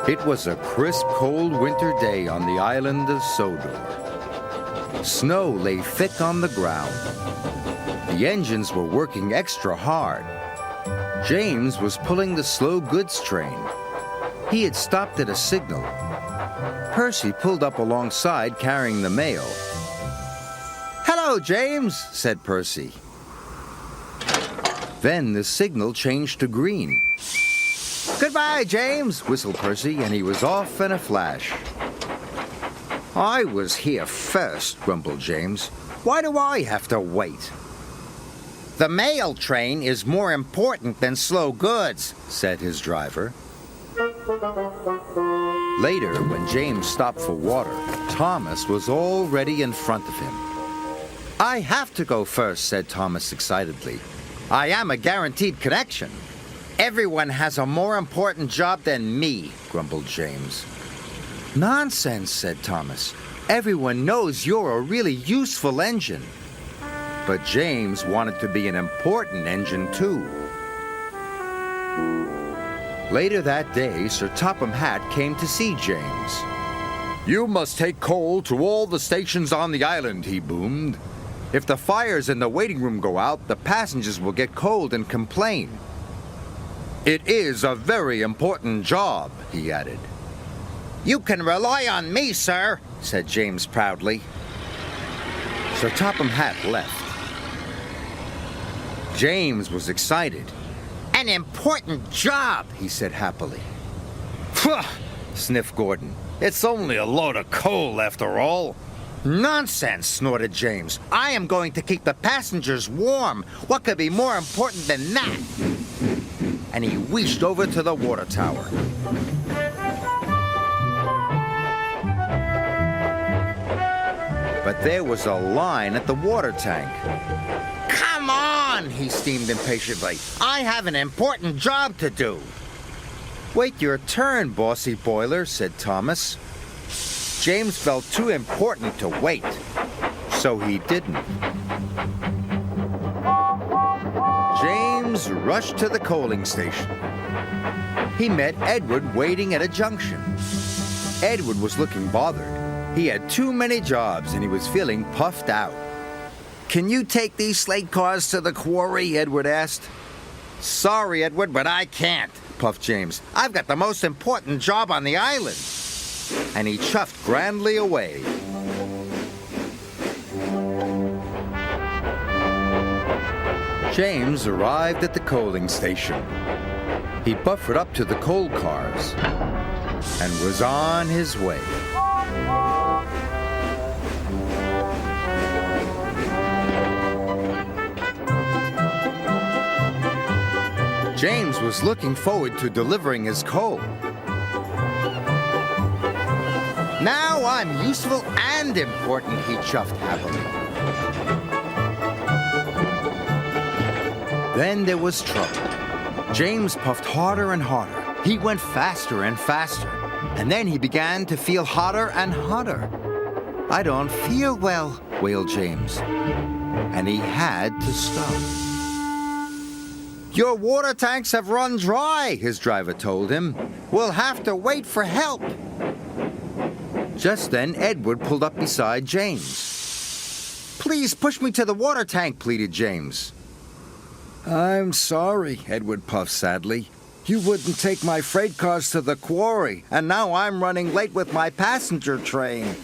It was a crisp, cold winter day on the island of Sodor. Snow lay thick on the ground. The engines were working extra hard. James was pulling the slow goods train. He had stopped at a signal. Percy pulled up alongside carrying the mail. "Hello, James," said Percy. Then the signal changed to green. "Goodbye, James," whistled Percy, and he was off in a flash. "I was here first," grumbled James. "Why do I have to wait?" "The mail train is more important than slow goods," said his driver. Later, when James stopped for water, Thomas was already in front of him. "I have to go first," said Thomas excitedly. "I am a guaranteed connection." "Everyone has a more important job than me," grumbled James. "Nonsense," said Thomas. "Everyone knows you're a really useful engine." But James wanted to be an important engine, too. Later that day, Sir Topham Hatt came to see James. "You must take coal to all the stations on the island," he boomed. "If the fires in the waiting room go out, the passengers will get cold and complain." "It is a very important job," he added. "You can rely on me, sir," said James proudly. Sir Topham Hatt left. James was excited. "An important job," he said happily. "Phew," sniffed Gordon. "It's only a load of coal after all." "Nonsense," snorted James. "I am going to keep the passengers warm. What could be more important than that?" And he wheeshed over to the water tower. But there was a line at the water tank. "Come on," he steamed impatiently. "I have an important job to do." "Wait your turn, bossy boiler," said Thomas. James felt too important to wait, so he didn't. James rushed to the coaling station. He met Edward waiting at a junction. Edward was looking bothered. He had too many jobs and he was feeling puffed out. "Can you take these slate cars to the quarry?" Edward asked. "Sorry, Edward, but I can't," puffed James. "I've got the most important job on the island." And he chuffed grandly away. James arrived at the coaling station. He buffered up to the coal cars and was on his way. James was looking forward to delivering his coal. "Now I'm useful and important," he chuffed happily. Then there was trouble. James puffed harder and harder. He went faster and faster. And then he began to feel hotter and hotter. "I don't feel well," wailed James. And he had to stop. "Your water tanks have run dry," his driver told him. "We'll have to wait for help." Just then, Edward pulled up beside James. "Please push me to the water tank," pleaded James. "I'm sorry," Edward puffed sadly. "You wouldn't take my freight cars to the quarry, and now I'm running late with my passenger train."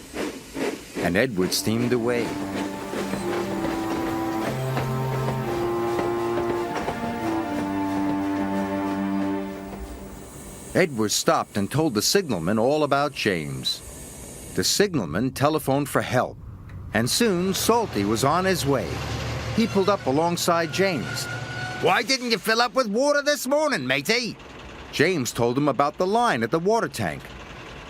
And Edward steamed away. Edward stopped and told the signalman all about James. The signalman telephoned for help, and soon Salty was on his way. He pulled up alongside James. "Why didn't you fill up with water this morning, matey?" James told him about the line at the water tank.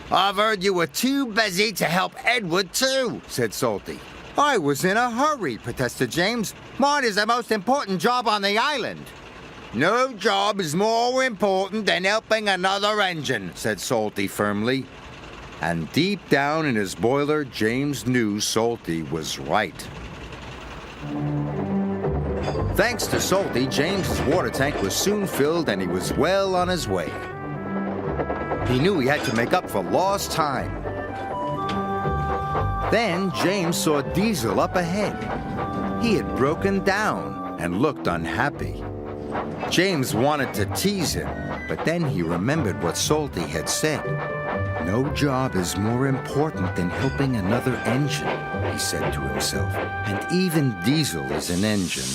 "I've heard you were too busy to help Edward, too," said Salty. "I was in a hurry," protested James. "Mine is the most important job on the island." "No job is more important than helping another engine," said Salty firmly. And deep down in his boiler, James knew Salty was right. Thanks to Salty, James's water tank was soon filled and he was well on his way. He knew he had to make up for lost time. Then James saw Diesel up ahead. He had broken down and looked unhappy. James wanted to tease him, but then he remembered what Salty had said. "No job is more important than helping another engine," he said to himself. "And even Diesel is an engine."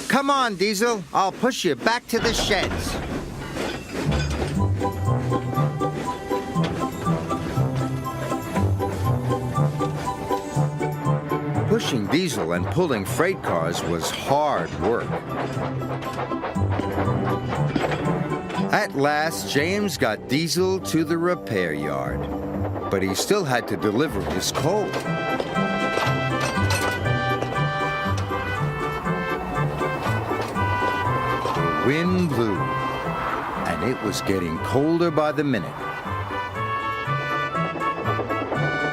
"Come on, Diesel. I'll push you back to the sheds." Pushing Diesel and pulling freight cars was hard work. At last, James got Diesel to the repair yard, but he still had to deliver his coal. The wind blew, and it was getting colder by the minute.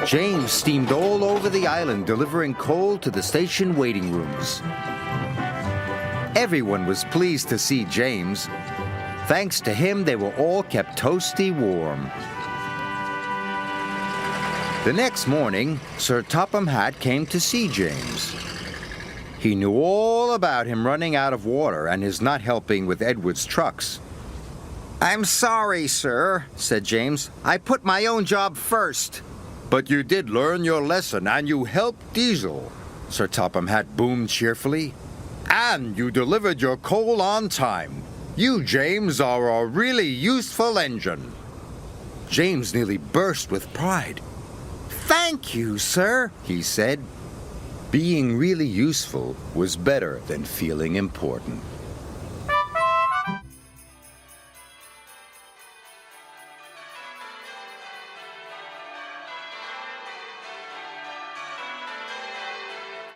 James steamed all over the island delivering coal to the station waiting rooms. Everyone was pleased to see James. Thanks to him, they were all kept toasty warm. The next morning, Sir Topham Hatt came to see James. He knew all about him running out of water and his not helping with Edward's trucks. "I'm sorry, sir," said James. "I put my own job first." "But you did learn your lesson, and you helped Diesel," Sir Topham Hatt boomed cheerfully. "And you delivered your coal on time. You, James, are a really useful engine." James nearly burst with pride. "Thank you, sir," he said. Being really useful was better than feeling important.